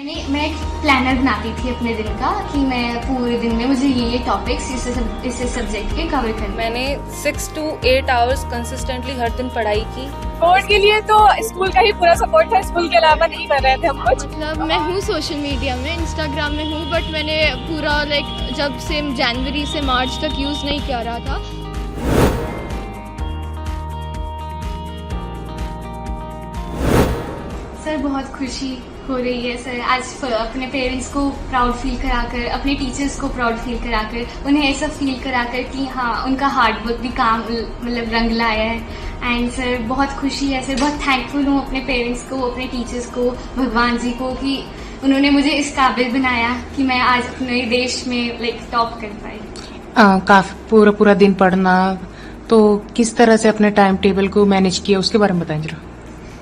मैं एक प्लानर बनाती थी अपने दिन का कि मैं पूरे दिन में मुझे ये टॉपिक्स इस सब्जेक्ट के कवर करने। मैंने 6 to 8 आवर्स कंसिस्टेंटली हर दिन पढ़ाई की। बोर्ड के लिए तो स्कूल का ही पूरा सपोर्ट था, स्कूल के अलावा नहीं कर रहे थे हम कुछ। मतलब मैं हूँ सोशल मीडिया में, इंस्टाग्राम में हूँ, बट मैंने पूरा जब से जनवरी से मार्च तक यूज़ नहीं कर रहा था। सर बहुत खुशी हो रही है सर, आज अपने पेरेंट्स को प्राउड फील कराकर, अपने टीचर्स को प्राउड फील कराकर, उन्हें ऐसा फील कराकर कि हाँ उनका हार्ड वर्क भी काम मतलब रंग लाया है। एंड सर बहुत खुशी है सर, बहुत थैंकफुल हूँ अपने पेरेंट्स को, अपने टीचर्स को, भगवान जी को कि उन्होंने मुझे इस काबिल बनाया कि मैं आज अपने देश में टॉप कर पाई। काफी पूरा दिन पढ़ना, तो किस तरह से अपने टाइम टेबल को मैनेज किया उसके बारे में बताएं जरा।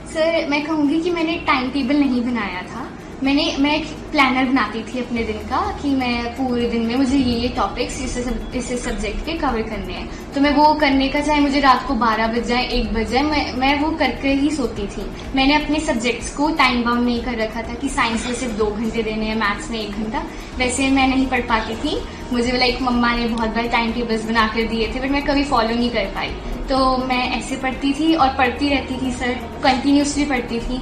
सर मैं कहूँगी कि मैंने टाइम टेबल नहीं बनाया था, मैं एक प्लानर बनाती थी अपने दिन का कि मैं पूरे दिन में मुझे ये टॉपिक्स इस सब्जेक्ट के कवर करने हैं, तो मैं वो करने का चाहे मुझे रात को 12 बज जाए 1 बज जाए मैं वो करके ही सोती थी। मैंने अपने सब्जेक्ट्स को टाइम बाउंड नहीं कर रखा था कि साइंस में सिर्फ 2 घंटे देने हैं, मैथ्स में 1 घंटा, वैसे मैं नहीं पढ़ पाती थी। मुझे मम्मा ने बहुत बार टाइम टेबल्स बना कर दिए थे, बट मैं कभी फॉलो नहीं कर पाई, तो मैं ऐसे पढ़ती थी और पढ़ती रहती थी सर, कंटिन्यूसली पढ़ती थी।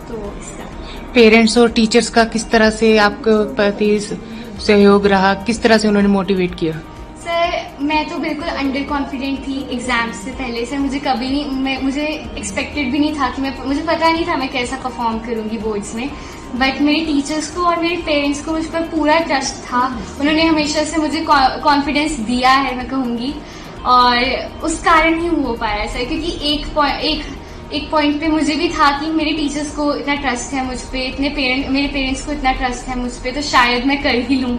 तो इसका पेरेंट्स और टीचर्स का किस तरह से आपको प्रति सहयोग रहा, किस तरह से उन्होंने मोटिवेट किया? सर मैं तो बिल्कुल अंडर कॉन्फिडेंट थी एग्जाम्स से पहले सर, मुझे कभी नहीं मुझे एक्सपेक्टेड भी नहीं था कि मुझे पता नहीं था मैं कैसा परफॉर्म करूंगी बोर्ड्स में, बट मेरे टीचर्स को और मेरे पेरेंट्स को मुझ पर पूरा ट्रस्ट था। उन्होंने हमेशा से मुझे कॉन्फिडेंस दिया है मैं कहूँगी, और उस कारण ही हो पाया सर, क्योंकि एक पॉइंट पे मुझे भी था कि मेरे टीचर्स को इतना ट्रस्ट है मुझ पे, मेरे पेरेंट्स को इतना ट्रस्ट है मुझ पे, तो शायद मैं कर ही लूँ।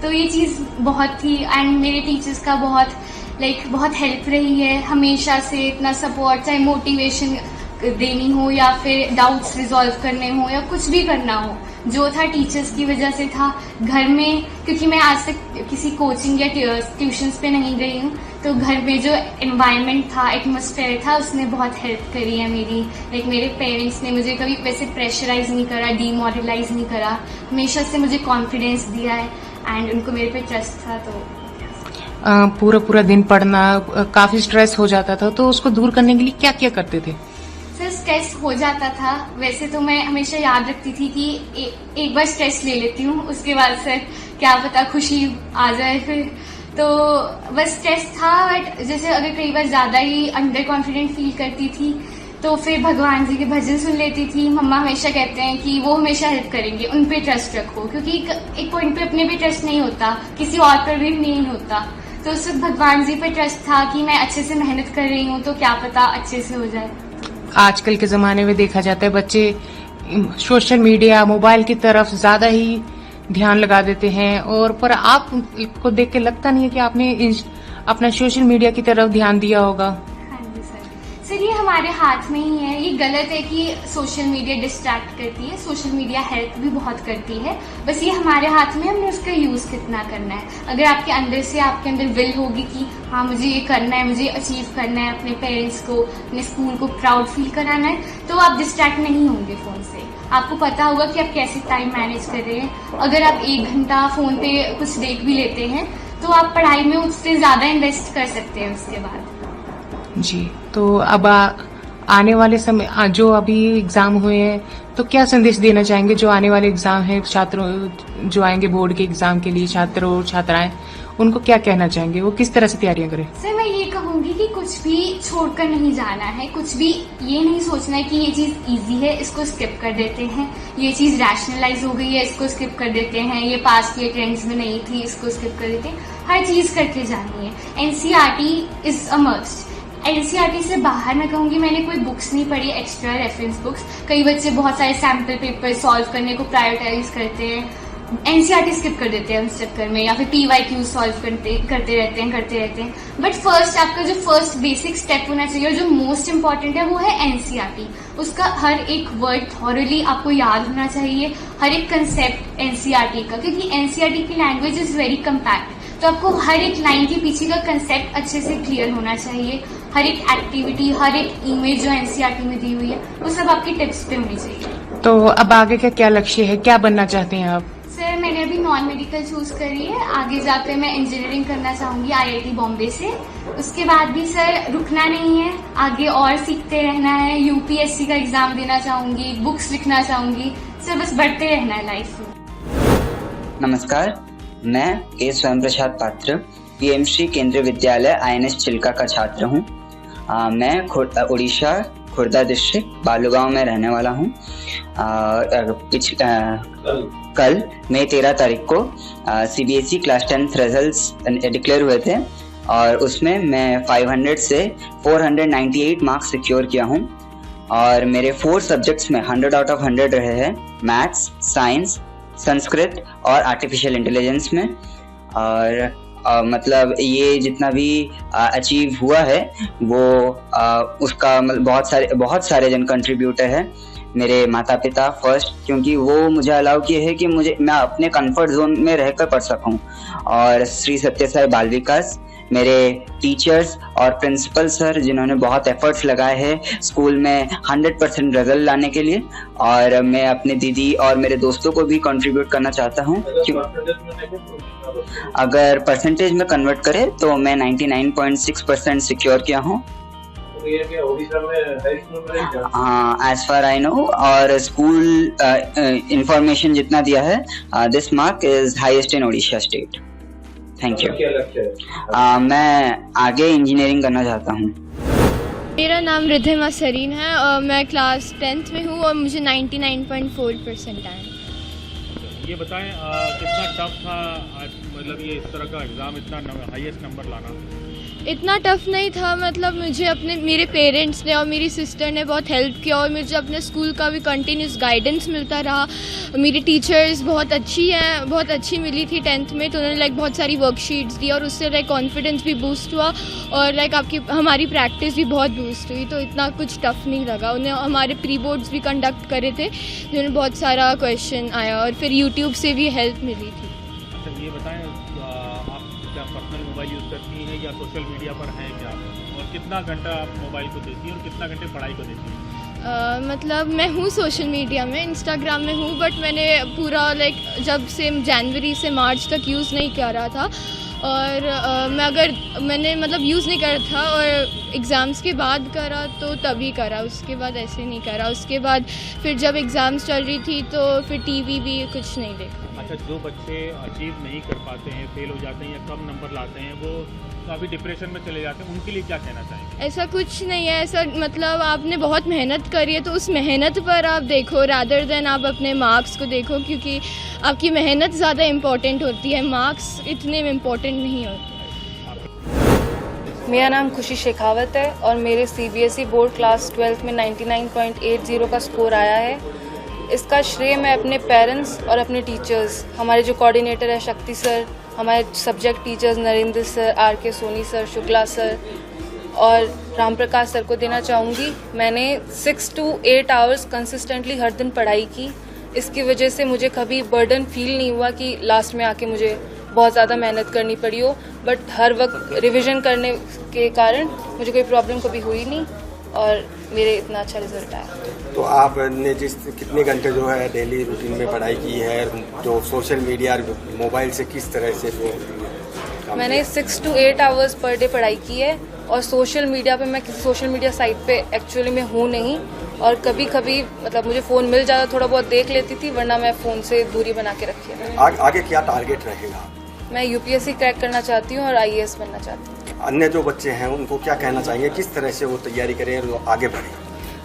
तो ये चीज़ बहुत थी, एंड मेरे टीचर्स का बहुत हेल्प रही है हमेशा से, इतना सपोर्ट, चाहे मोटिवेशन देनी हो या फिर डाउट्स रिजॉल्व करने हो या कुछ भी करना हो, जो था टीचर्स की वजह से था। घर में क्योंकि मैं आज तक किसी कोचिंग या ट्यूशन्स पे नहीं गई हूँ, तो घर में जो एनवायरनमेंट था, एटमॉस्फेयर था, उसने बहुत हेल्प करी है मेरी। मेरे पेरेंट्स ने मुझे कभी वैसे प्रेशराइज नहीं करा, डीमोरलाइज नहीं करा, हमेशा से मुझे कॉन्फिडेंस दिया है, एंड उनको मेरे पे ट्रस्ट था। तो पूरा दिन पढ़ना, काफी स्ट्रेस हो जाता था, तो उसको दूर करने के लिए क्या क्या करते थे? सर स्ट्रेस हो जाता था, वैसे तो मैं हमेशा याद रखती थी कि एक बार स्ट्रेस ले लेती हूँ, उसके बाद सर क्या पता खुशी आ जाए फिर, तो बस स्ट्रेस था। बट जैसे अगर कई बार ज्यादा ही अंडर कॉन्फिडेंट फील करती थी तो फिर भगवान जी के भजन सुन लेती थी। मम्मा हमेशा कहते हैं कि वो हमेशा हेल्प करेंगे, उन पे ट्रस्ट रखो, क्योंकि एक पॉइंट पे अपने पे ट्रस्ट नहीं होता, किसी और पर भी नहीं होता, तो उस वक्त भगवान जी पे ट्रस्ट था कि मैं अच्छे से मेहनत कर रही हूँ, तो क्या पता अच्छे से हो जाए। आजकल के जमाने में देखा जाता है बच्चे सोशल मीडिया, मोबाइल की तरफ ज्यादा ही ध्यान लगा देते हैं, और पर आपको देख के लगता नहीं है कि आपने अपना सोशल मीडिया की तरफ ध्यान दिया होगा? हाँ जी सर, ये हमारे हाथ में ही है। ये गलत है कि सोशल मीडिया डिस्ट्रैक्ट करती है, सोशल मीडिया हेल्प भी बहुत करती है, बस ये हमारे हाथ में, हमने उसका यूज कितना करना है। अगर आपके अंदर विल होगी कि हाँ मुझे ये करना है, मुझे अचीव करना है, अपने पेरेंट्स को, अपने स्कूल को प्राउड फील कराना है, तो आप डिस्ट्रैक्ट नहीं होंगे फोन से। आपको पता होगा कि आप कैसे टाइम मैनेज कर रहे हैं। अगर आप 1 घंटा फोन पे कुछ देख भी लेते हैं तो आप पढ़ाई में उससे ज्यादा इन्वेस्ट कर सकते हैं उसके बाद। जी, तो अब आने वाले समय जो अभी एग्जाम हुए हैं, तो क्या संदेश देना चाहेंगे जो आने वाले एग्जाम है, छात्रों जो आएंगे बोर्ड के एग्जाम के लिए, छात्र और छात्राएं, उनको क्या कहना चाहेंगे, वो किस तरह से तैयारियां करें? सर मैं ये कहूंगी कि कुछ भी छोड़कर नहीं जाना है, कुछ भी ये नहीं सोचना है कि ये चीज इजी है इसको स्किप कर देते हैं, ये चीज रैशनलाइज हो गई है इसको स्किप कर देते हैं, ये पास्ट के ट्रेंड्स में नहीं थी इसको स्किप कर देते हैं। हर चीज करके जानी है। NCERT is a must. NCERT से बाहर मैं कहूंगी, मैंने कोई बुक्स नहीं पढ़ी, एक्स्ट्रा रेफरेंस बुक्स। कई बच्चे बहुत सारे सैम्पल पेपर सॉल्व करने को प्रायोरिटाइज करते हैं, एनसीईआरटी स्किप कर देते हैं उस चक्कर में, या फिर PYQ सॉल्व करते रहते हैं। बट फर्स्ट आपका जो फर्स्ट बेसिक स्टेप होना चाहिए और जो मोस्ट इम्पॉर्टेंट है वो है एनसीईआरटी। उसका हर एक वर्ड थॉरली आपको याद होना चाहिए, हर एक कंसेप्ट एनसीईआरटी का, क्योंकि एनसीईआरटी की लैंग्वेज इज वेरी कम्पैक्ट, तो आपको हर एक लाइन के पीछे का कंसेप्ट अच्छे से क्लियर होना चाहिए। हर एक एक्टिविटी, हर एक इमेज जो एनसीईआरटी में दी हुई है, वो सब आपकी टिप्स पे होनी चाहिए। तो अब आगे का क्या लक्ष्य है, क्या बनना चाहते हैं आप? सर मैंने अभी नॉन मेडिकल चूज करी है, आगे जाकर मैं इंजीनियरिंग करना चाहूंगी IIT बॉम्बे से। उसके बाद भी सर रुकना नहीं है, आगे और सीखते रहना है, UPSC का एग्जाम देना चाहूंगी, बुक्स लिखना चाहूंगी, सर बस बढ़ते रहना है लाइफ में। नमस्कार, मैं ए स्वयं प्रसाद पात्र PMश्री केंद्रीय विद्यालय INS चिल्का का छात्र हूँ। मैं उड़ीसा खुर्दा डिस्ट्रिक्ट बालूगांव में रहने वाला हूँ। कल मई 13 तारीख को CBSE क्लास 10 रिजल्ट्स डिक्लेयर हुए थे और उसमें मैं 500 से 498 मार्क्स सिक्योर किया हूँ और मेरे 4 सब्जेक्ट्स में 100 आउट ऑफ 100 रहे हैं, मैथ्स, साइंस, संस्कृत और आर्टिफिशियल इंटेलिजेंस में। और मतलब ये जितना भी अचीव हुआ है वो उसका मतलब बहुत सारे जन कंट्रीब्यूटर है। मेरे माता पिता फर्स्ट, क्योंकि वो मुझे अलाउ किए हैं कि मैं अपने कंफर्ट जोन में रहकर पढ़ सकूं, और श्री सत्य साई बाल विकास, मेरे टीचर्स और प्रिंसिपल सर जिन्होंने बहुत एफर्ट्स लगाए हैं स्कूल में 100% रिजल्ट लाने के लिए। और मैं अपने दीदी और मेरे दोस्तों को भी कंट्रीब्यूट करना चाहता हूँ। अगर परसेंटेज में कन्वर्ट करें तो मैं 99.6% सिक्योर किया हूँ। हाँ, एज फार आई नो, और स्कूल इंफॉर्मेशन जितना दिया है, this mark is highest in Odisha state. Thank you. मैं आगे इंजीनियरिंग करना चाहता हूँ। मेरा नाम रिधिमा सरीन है और मैं क्लास 10th में हूँ और मुझे 99.4% आए। ये बताएं कितना टफ था आज, मतलब ये इस तरह का एग्ज़ाम इतना हाईएस्ट नंबर लाना? इतना टफ नहीं था, मतलब मुझे मेरे पेरेंट्स ने और मेरी सिस्टर ने बहुत हेल्प किया और मुझे अपने स्कूल का भी कंटिन्यूस गाइडेंस मिलता रहा। मेरी टीचर्स बहुत अच्छी मिली थी 10th में, तो उन्होंने बहुत सारी वर्कशीट्स दी और उससे कॉन्फिडेंस भी बूस्ट हुआ और हमारी प्रैक्टिस भी बहुत बूस्ट हुई, तो इतना कुछ टफ नहीं लगा। उन्हें हमारे प्री बोर्ड्स भी कंडक्ट करे थे जिन्हें बहुत सारा क्वेश्चन आया और फिर यूट्यूब से भी हेल्प मिली थी। अच्छा, ये बताएं आप क्या पर्सनल मोबाइल यूज़ करती हैं या सोशल मीडिया पर हैं क्या, और कितना घंटा आप मोबाइल को देती हैं और कितना घंटे पढ़ाई को देती हैं? मतलब मैं हूँ सोशल मीडिया में, इंस्टाग्राम में हूँ, बट मैंने पूरा जब से जनवरी से मार्च तक यूज़ नहीं कर रहा था और मैंने यूज़ नहीं करा था और एग्ज़ाम्स के बाद करा तो तभी करा, उसके बाद ऐसे नहीं करा। उसके बाद फिर जब एग्ज़ाम्स चल रही थी तो फिर टीवी भी कुछ नहीं देखा। अच्छा, जो बच्चे अचीव नहीं कर पाते हैं, फेल हो जाते हैं या कम नंबर लाते हैं, वो काफ़ी डिप्रेशन में चले जाते हैं, उनके लिए क्या कहना चाहेंगे? ऐसा कुछ नहीं है, ऐसा आपने बहुत मेहनत करी है तो उस मेहनत पर आप देखो रादर देन आप अपने मार्क्स को देखो, क्योंकि आपकी मेहनत ज़्यादा इम्पोर्टेंट होती है, मार्क्स इतने इम्पोर्टेंट नहीं होते। मेरा नाम खुशी शेखावत है और मेरे CBSE बोर्ड क्लास 12 में 99.80 का स्कोर आया है। इसका श्रेय मैं अपने पेरेंट्स और अपने टीचर्स, हमारे जो कोऑर्डिनेटर है शक्ति सर, हमारे subject teachers Narendra sir, RK Soni sir, Shukla sir और राम प्रकाश सर को देना चाहूँगी। मैंने 6 to 8 आवर्स कंसिस्टेंटली हर दिन पढ़ाई की। इसकी वजह से मुझे कभी बर्डन फील नहीं हुआ कि लास्ट में आके मुझे बहुत ज़्यादा मेहनत करनी पड़ी हो, बट हर वक्त रिवीजन करने के कारण मुझे कोई प्रॉब्लम कभी हुई नहीं और मेरे इतना अच्छा रिजल्ट आया। तो आपने कितने घंटे जो है डेली रूटीन में पढ़ाई की है, जो सोशल मीडिया मोबाइल से किस तरह से मैंने 6 to 8 आवर्स पर डे पढ़ाई की है और सोशल मीडिया पे मैं किसी सोशल मीडिया साइट पे एक्चुअली में हूँ नहीं, और कभी कभी मुझे फ़ोन मिल जाता थोड़ा बहुत देख लेती थी, वरना मैं फ़ोन से दूरी बना के रखी है। आगे क्या टारगेट रहेगा? मैं UPSC क्रैक करना चाहती हूँ और IAS बनना चाहती हूँ। अन्य जो बच्चे हैं उनको क्या कहना चाहेंगे, किस तरह से वो तैयारी करें और आगे बढ़ें?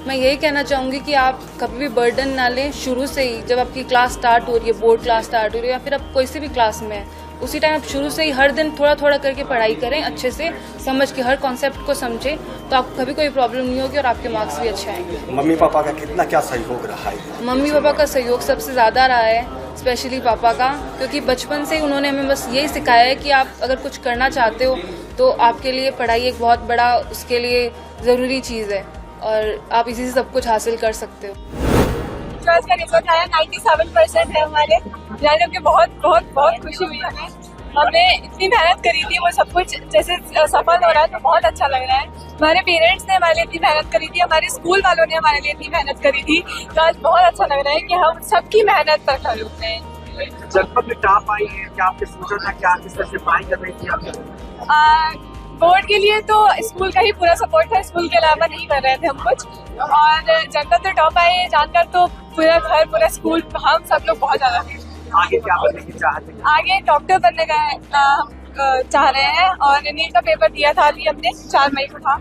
मैं यही कहना चाहूँगी कि आप कभी भी बर्डन ना लें। शुरू से ही जब आपकी क्लास स्टार्ट हो रही है, बोर्ड क्लास स्टार्ट हो रही है या फिर आप कोई सी भी क्लास में है, उसी टाइम आप शुरू से ही हर दिन थोड़ा थोड़ा करके पढ़ाई करें, अच्छे से समझ के हर कॉन्सेप्ट को समझें, तो आपको कभी कोई प्रॉब्लम नहीं होगी और आपके मार्क्स भी अच्छे आएंगे। मम्मी पापा का कितना क्या सहयोग रहा है? मम्मी पापा का सहयोग सबसे ज़्यादा रहा है, स्पेशली पापा का, क्योंकि बचपन से उन्होंने हमें बस यही सिखाया है कि आप अगर कुछ करना चाहते हो तो आपके लिए पढ़ाई एक बहुत बड़ा उसके लिए ज़रूरी चीज़ है और आप इसी से सब कुछ हासिल कर सकते हो। 12th का रिजल्ट आया 97% है हमारे, जाने के बहुत बहुत बहुत खुशी हुई हमें। हमने इतनी मेहनत करी थी, वो सब कुछ जैसे सफल हो रहा है तो बहुत अच्छा लग रहा है। हमारे पेरेंट्स ने हमारे लिए इतनी मेहनत करी थी, हमारे स्कूल वालों ने हमारे लिए इतनी मेहनत करी थी, तो आज बहुत अच्छा लग रहा है कि हम सबकी मेहनत पर खड़े होते हैं। जनपद में टॉप आई है, क्या आपके सोचा था, क्या किस तरह से पढ़ाई कर रही थी आप? बोर्ड के लिए तो स्कूल का ही पूरा सपोर्ट था, स्कूल के अलावा नहीं कर रहे थे हम कुछ। और जनपद में टॉप आए जानकर तो पूरा घर, पूरा स्कूल, हम सब लोग बहुत ज्यादा खुश। आगे क्या बनने की चाहते हैं? आगे डॉक्टर बनने का हम चाह रहे हैं और नीट का पेपर दिया था अभी हमने, 4 मई को था,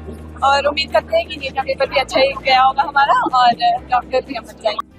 और उम्मीद करते हैं कि नीट का पेपर भी अच्छा ही गया होगा हमारा और डॉक्टर भी हम बन जाएंगे।